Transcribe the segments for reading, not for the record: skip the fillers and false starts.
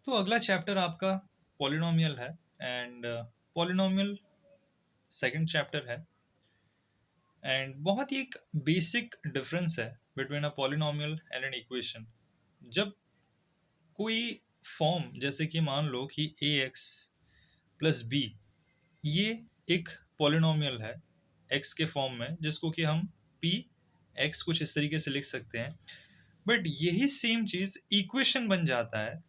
तो अगला चैप्टर आपका पॉलिनोमियल है एंड पॉलिनोमियल सेकंड चैप्टर है एंड बहुत ही एक बेसिक डिफरेंस है between a polynomial and an equation. जब कोई फॉर्म जैसे कि मान लो कि ए एक्स प्लस बी ये एक पॉलिनोमियल है एक्स के फॉर्म में जिसको कि हम पी एक्स कुछ इस तरीके से लिख सकते हैं, बट यही सेम चीज इक्वेशन बन जाता है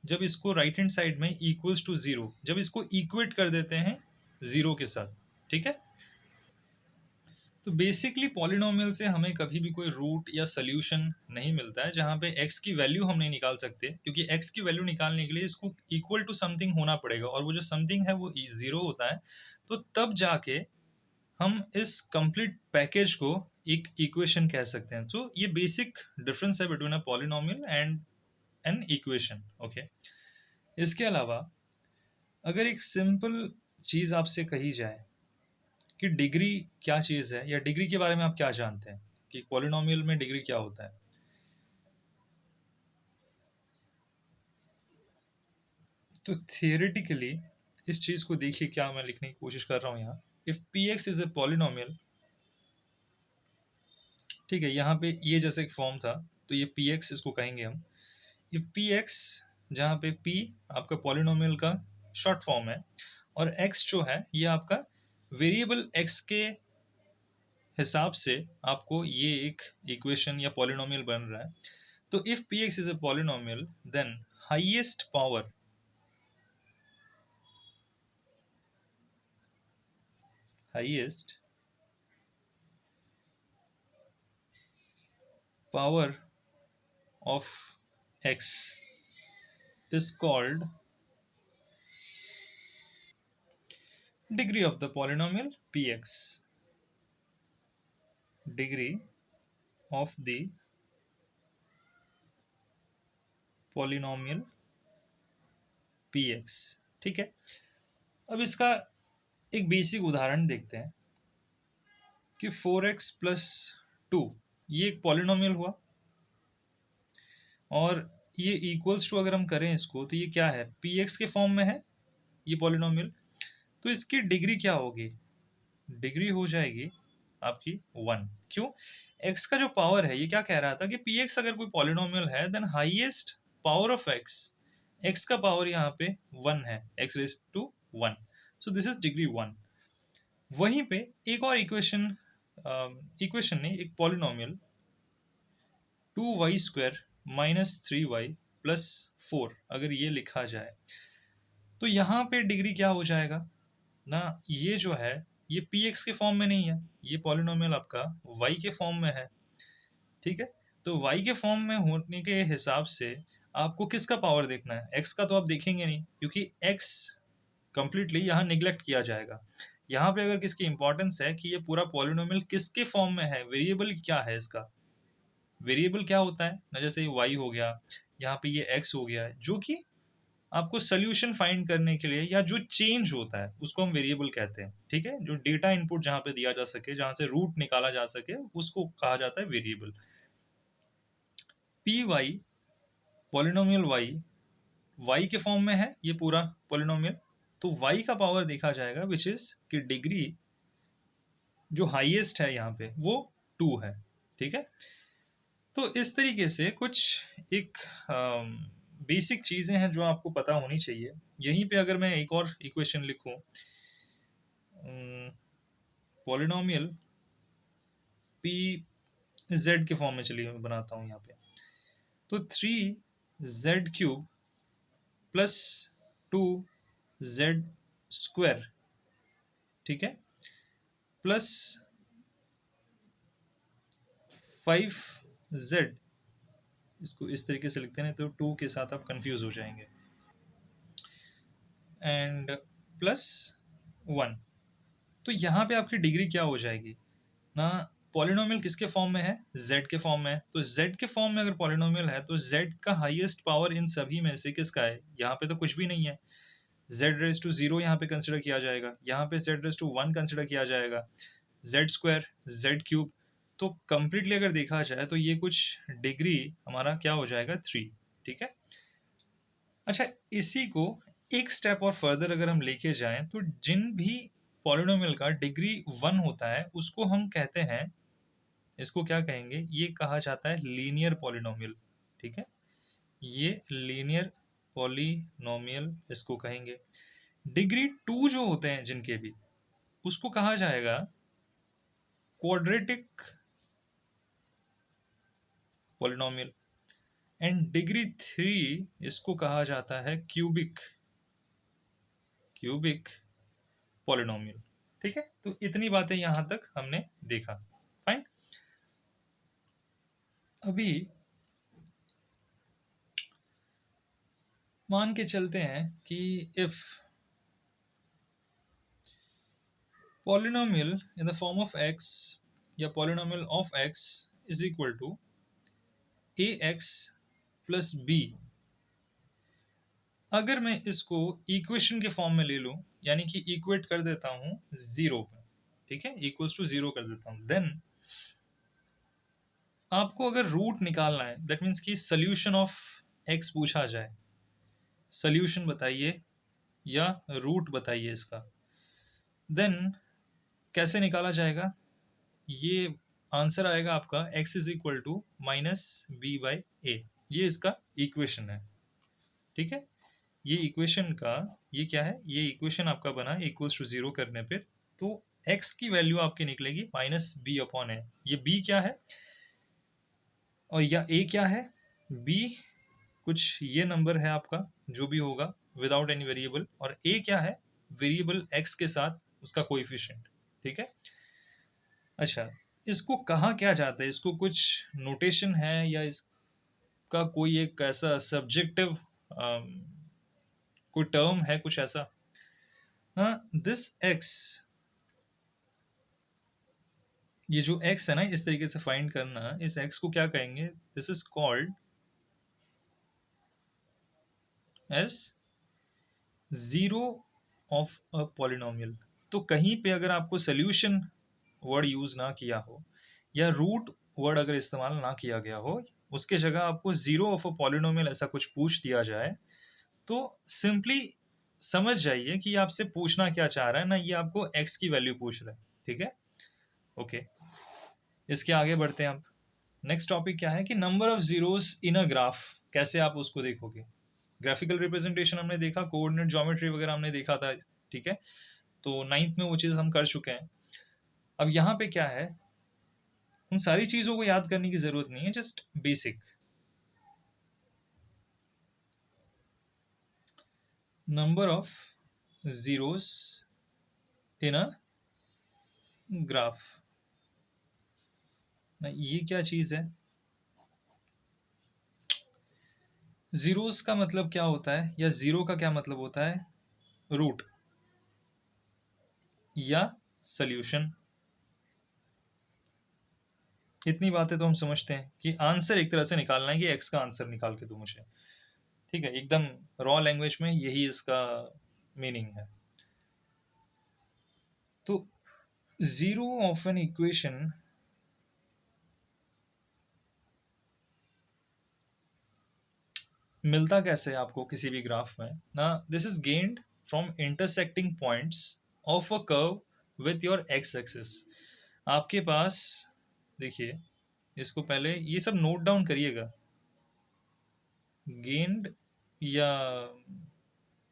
जब इसको राइट हैंड साइड में इक्वल्स टू जीरो, जब इसको इक्वेट कर देते हैं जीरो के साथ। ठीक है, तो बेसिकली पॉलिनोमियल से हमें कभी भी कोई रूट या सोल्यूशन नहीं मिलता है जहां पे x की वैल्यू हम नहीं निकाल सकते, क्योंकि x की वैल्यू निकालने के लिए इसको इक्वल टू समथिंग होना पड़ेगा और वो जो समथिंग है वो जीरो होता है। तो तब जाके हम इस कंप्लीट पैकेज को एक इक्वेशन कह सकते हैं। तो ये बेसिक डिफरेंस है between a polynomial and an equation. Okay, इसके अलावा अगर एक सिंपल चीज आपसे कही जाए कि डिग्री क्या चीज है या डिग्री के बारे में आप क्या जानते हैं कि पॉलिनोमियल में डिग्री क्या होता है, तो थियोरेटिकली इस चीज को देखिए क्या मैं लिखने की कोशिश कर रहा हूं यहाँ। If P x is a polynomial, ठीक है, यहाँ पे ये जैसे एक फॉर्म था तो ये पी एक्स इसको कहेंगे हम। इफ पी एक्स, जहाँ पे पी आपका पॉलिनोमियल का शॉर्ट फॉर्म है और एक्स जो है ये आपका वेरिएबल एक्स के हिसाब से आपको ये एक इक्वेशन या पॉलिनोमियल बन रहा है। तो if P x is a polynomial then highest power, highest power of x is called degree of the polynomial px, degree of the polynomial px। ठीक है, अब इसका एक बेसिक उदाहरण देखते हैं कि 4x प्लस टू ये एक पॉलिनोमियल हुआ और ये इक्वल्स टू अगर हम करें इसको तो ये क्या है, px के फॉर्म में है ये पॉलिनोमियल। तो इसकी डिग्री क्या होगी, डिग्री हो जाएगी आपकी वन। क्यों, x का जो पावर है ये क्या कह रहा था कि px अगर कोई पॉलिनोमियल है then highest power of x, x का पावर यहाँ पे वन है, x raise to one, so this is degree one. वहीं पे एक और इक्वेशन, इक्वेशन नहीं एक polynomial 2y² minus 3y plus 4 अगर ये लिखा जाए तो यहाँ पे डिग्री क्या हो जाएगा ना, ये जो है ये px के फॉर्म में नहीं है, ये पॉलिनोमियल आपका y के फॉर्म में है। ठीक है, तो y के फॉर्म में होने के हिसाब से आपको किसका पावर देखना है, x का तो आप देखेंगे नहीं क्योंकि x कंप्लीटली यहाँ निग्लेक्ट किया जाएगा। यहाँ पे अगर किसकी इंपॉर्टेंस है कि ये पूरा पॉलिनोमियल किसके फॉर्म में है, वेरिएबल क्या है इसका, वेरिएबल क्या होता है ना, जैसे ये y हो गया, यहाँ पे ये x हो गया, जो कि आपको सोल्यूशन फाइंड करने के लिए या जो चेंज होता है उसको हम वेरिएबल कहते हैं। ठीक है, जो डेटा इनपुट जहां पे दिया जा सके, जहां से रूट निकाला जा सके, उसको कहा जाता है variable. P Y polynomial Y Y के फॉर्म में है ये पूरा पॉलिनोमियल, तो वाई का पावर देखा जाएगा विच इज कि डिग्री जो हाईएस्ट है यहाँ पे वो टू है। ठीक है, तो इस तरीके से कुछ एक बेसिक चीजें हैं जो आपको पता होनी चाहिए। यहीं पे अगर मैं एक और इक्वेशन लिखूं, पॉलिनोमियल पी जेड के फॉर्म में, चलिए मैं बनाता हूं यहाँ पे, तो 3z³ प्लस 2z², ठीक है, प्लस 5z, इसको इस तरीके से लिखते हैं तो टू के साथ आप कंफ्यूज हो जाएंगे, एंड प्लस वन। तो यहाँ पे आपकी डिग्री क्या हो जाएगी ना, पॉलिनोमियल किसके फॉर्म में है, z के फॉर्म में है, तो z के फॉर्म में अगर पॉलिनोमियल है तो z का हाईएस्ट पावर इन सभी में से किसका है, यहाँ पे तो कुछ भी नहीं है, z रेज टू जीरो यहाँ पे कंसिडर किया जाएगा, यहाँ पे z raise to one consider किया जाएगा, z², z³। तो कंप्लीटली अगर देखा जाए तो ये कुछ डिग्री हमारा क्या हो जाएगा थ्री। ठीक है, अच्छा, इसी को एक स्टेप और फर्दर अगर हम लेके जाएं तो जिन भी पॉलिनोमियल का डिग्री 1 होता है उसको हम कहते हैं, इसको क्या कहेंगे, ये कहा जाता है लीनियर पॉलिनोमियल। ठीक है, ये लीनियर पॉलिनोमियल इसको कहेंगे। डिग्री 2 जो होते हैं जिनके भी, उसको कहा जाएगा क्वाड्रेटिक पॉलिनोमियल। एंड डिग्री 3 इसको कहा जाता है क्यूबिक क्यूबिक पॉलिनोमियल। ठीक है, तो इतनी बातें यहां तक हमने देखा। फाइन। अभी मान के चलते हैं कि if polynomial in the form of x या polynomial of x is equal to ax plus b, अगर मैं इसको इक्वेशन के फॉर्म में ले लूं, यानी कि इक्वेट कर देता हूं जीरो पे, ठीक है, इक्वल्स टू जीरो कर देता हूं, देन आपको अगर रूट निकालना है, दैट मीन्स कि सोल्यूशन ऑफ x पूछा जाए, सोल्यूशन बताइए या रूट बताइए इसका, देन कैसे निकाला जाएगा? ये आंसर आएगा आपका x is equal to minus b by a. ये इसका इक्वेशन है। ठीक है, ये इक्वेशन का, ये क्या है, ये इक्वेशन आपका बना इक्वल्स टू जीरो करने पे, तो x की वैल्यू आपकी निकलेगी माइनस बी अपॉन ए। ये b क्या है और या a क्या है? b कुछ ये नंबर है आपका जो भी होगा विदाउट एनी वेरिएबल, और a क्या है? वेरिएबल x के साथ उसका कोएफिशिएंट। ठीक है, अच्छा, इसको कहा क्या जाता है? इसको कुछ नोटेशन है या इसका कोई एक ऐसा सब्जेक्टिव कोई टर्म है कुछ ऐसा? हाँ, दिस x, ये जो x है ना, इस तरीके से फाइंड करना, इस x को क्या कहेंगे? This is called as zero of a polynomial. तो कहीं पे अगर आपको सोल्यूशन वर्ड यूज ना किया हो या रूट वर्ड अगर इस्तेमाल ना किया गया हो, उसके जगह आपको जीरो ऑफ अ पॉलिनोमियल ऐसा कुछ पूछ दिया जाए, तो सिंपली समझ जाइए कि आपसे पूछना क्या चाह रहा है ना, ये आपको x की वैल्यू पूछ रहा है। ठीक है, ओके, इसके आगे बढ़ते हैं। अब नेक्स्ट टॉपिक क्या है कि number of zeros in a graph, कैसे आप उसको देखोगे? ग्राफिकल रिप्रेजेंटेशन हमने देखा, कोऑर्डिनेट ज्योमेट्री वगैरह हमने देखा था। ठीक है, तो नाइन्थ में वो चीज़ हम कर चुके हैं। अब यहाँ पे क्या है, उन सारी चीज़ों को याद करने की ज़रूरत नहीं है, just basic number of zeros in a graph. ये क्या चीज़ है? जीरोस का मतलब क्या होता है, या जीरो का क्या मतलब होता है? रूट या सॉल्यूशन। इतनी बातें तो हम समझते हैं कि आंसर एक तरह से निकालना है कि एक्स का आंसर निकाल के दो मुझे। ठीक है, एकदम रॉ लैंग्वेज में यही इसका मीनिंग है। तो जीरो ऑफ एन इक्वेशन मिलता कैसे है आपको किसी भी ग्राफ में ना? This is gained from intersecting points of a curve with your x axis. आपके पास, देखिए, इसको पहले ये सब नोट डाउन करिएगा। गेन्ड या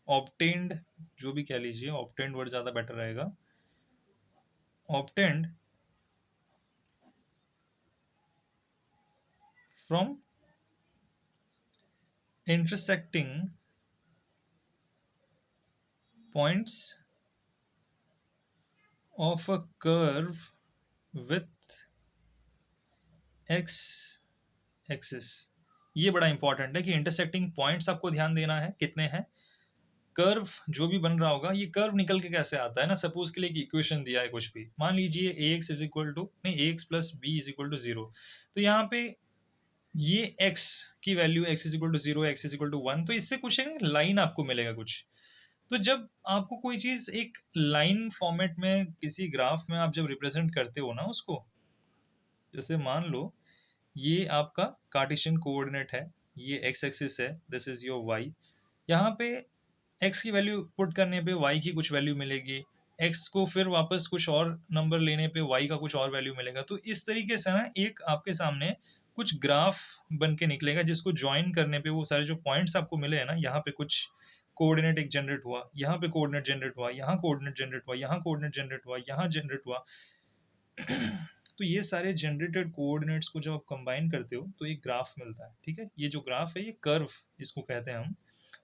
ऑब्टेन्ड, जो भी कह लीजिए, ऑब्टेन्ड वर्ड ज़्यादा बेटर रहेगा। Obtained from intersecting points of a curve with x axis। ये बड़ा इंपॉर्टेंट है कि इंटरसेक्टिंग पॉइंट्स आपको ध्यान देना है कितने हैं। कर्व जो भी बन रहा होगा, ये कर्व निकल के कैसे आता है ना, सपोज के लिए कि इक्वेशन दिया है कुछ भी, मान लीजिए a x is equal to, नहीं, a x plus b is equal to zero, तो यहाँ पे ये x की value x is equal to zero, x is equal to one, तो इससे कुछ एक लाइन आपको मिलेगा कुछ। तो जब आपको कोई चीज एक लाइन फॉर्मेट में किसी ग्राफ में आप जब रिप्रेजेंट करते हो ना उसको, जैसे मान लो ये आपका कार्टेशियन कोऑर्डिनेट है, ये एक्स एक्सिस है, दिस इज योर वाई, यहाँ पे x की वैल्यू पुट करने पे y की कुछ वैल्यू मिलेगी, x को फिर वापस कुछ और नंबर लेने पे y का कुछ और वैल्यू मिलेगा। तो इस तरीके से ना एक आपके सामने कुछ ग्राफ बन के निकलेगा, जिसको ज्वाइन करने पे वो सारे जो पॉइंट्स आपको मिले हैं ना, यहाँ पे कुछ कोऑर्डिनेट एक जनरेट हुआ, यहाँ पे कोऑर्डिनेट जनरेट हुआ, यहाँ कोऑर्डिनेट जनरेट हुआ, यहाँ कोऑर्डिनेट जनरेट हुआ, यहाँ जनरेट हुआ। तो ये सारे जनरेटेड कोऑर्डिनेट्स को जब आप कंबाइन करते हो तो एक ग्राफ मिलता है। ठीक है, ये जो ग्राफ है ये कर्व इसको कहते हैं हम।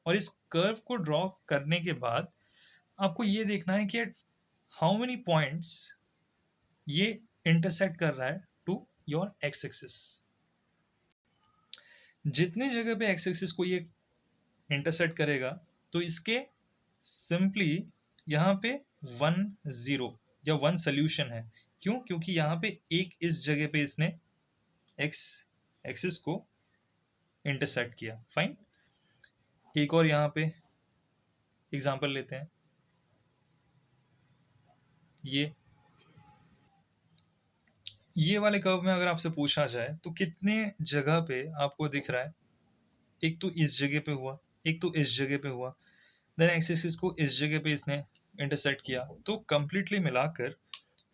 और इस कर्व को ड्रॉ करने के बाद आपको ये देखना है कि हाउ मेनी पॉइंट्स ये इंटरसेक्ट कर रहा है टू योर एक्स एक्सिस। जितने जगह पे एक्स एक्सिस को ये इंटरसेक्ट करेगा तो इसके सिंपली यहाँ पे 1 0 या 1 सोल्यूशन है। क्यों? क्योंकि यहाँ पे एक इस जगह पे इसने एक्स एक्सिस को इंटरसेक्ट किया। फाइन, एक और यहाँ पे एग्जांपल लेते हैं। ये वाले कर्व में अगर आपसे पूछा जाए तो कितने जगह पे आपको दिख रहा है, एक तो इस जगह पे हुआ, एक तो इस जगह पे हुआ, देन एक्स एक्सिस को इस जगह पे इसने इंटरसेक्ट किया, तो कंप्लीटली मिलाकर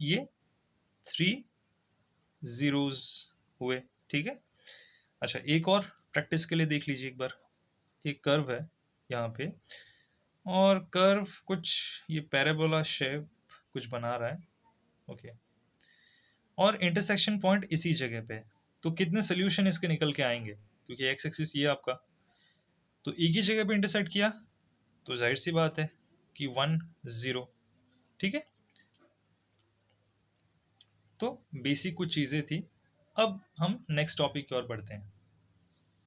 ये 3 zeros हुए। ठीक है, अच्छा एक और प्रैक्टिस के लिए देख लीजिए एक बार। एक कर्व है यहाँ पे, और कर्व कुछ ये पैराबोला शेप कुछ बना रहा है। ओके, और इंटरसेक्शन पॉइंट इसी जगह पे है। तो कितने सोल्यूशन इसके निकल के आएंगे? क्योंकि एक्स एक्सिस ये आपका, तो एक ही जगह पे इंटरसेक्ट किया तो जाहिर सी बात है कि 1 0। ठीक है, तो बेसिक कुछ चीजें थी। अब हम नेक्स्ट टॉपिक की ओर बढ़ते हैं।